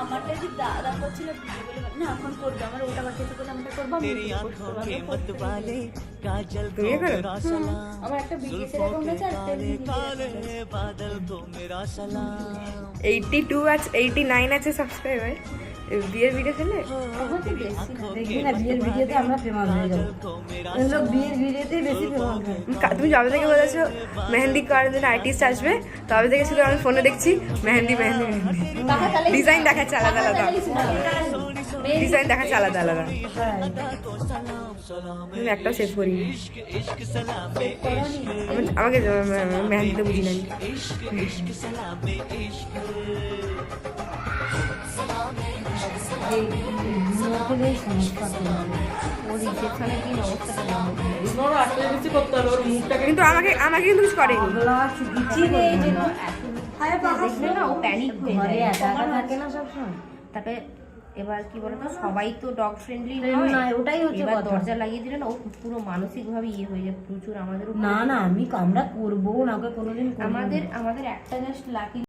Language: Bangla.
আমারটা যে দাদা করছিল বলে না এখন করবে আমার ওটা বাকি থেকে আমরা করব আমি তুমি করো আমার একটা বিজনেস অ্যাকাউন্ট আছে আর একটা 82 আছে 89 আছে সাবস্ক্রাইবার বিয়ের ভিডিও খেলে দেখবি না বিয়ের ভিডিওতে আমরা ফেমাস হয়ে যাবো এগুলো বিয়ের ভিডিওতেই বেশি ফেমাস হয়। তুমি যবে থেকে বলেছো মেহেন্দি করার জন্য আর্টিস্ট আসবে তবে থেকে শুধু আমি ফোনে দেখছি মেহেন্দি মেহেন্দি মেহেন্দি ডিজাইন দেখাচ্ছে আলাদা আলাদা ডিজাইন দেখাচ্ছে আলাদা আলাদা আমি একটাও শেষ করি আমাকে মেহেন্দিতে বুঝি না কিন্তু আমাকে আমাকে কিন্তু কিছু করেনি দেখলে না ও প্যানিক হয়ে ঘরে যায় একা একা থাকে না সবসময়। তাকে এবার কি বলতো সবাই তো ডগ ফ্রেন্ডলি নয়, ওটাই হচ্ছে এবার কথা। দরজা লাগিয়ে দিলে না ও পুরো মানসিক ভাবে ইয়ে হয়ে যায় প্রচুর আমাদের না না আমরা করবো না, ওকে কোনোদিন করবো না। আমাদের একটা জাস্ট লাকি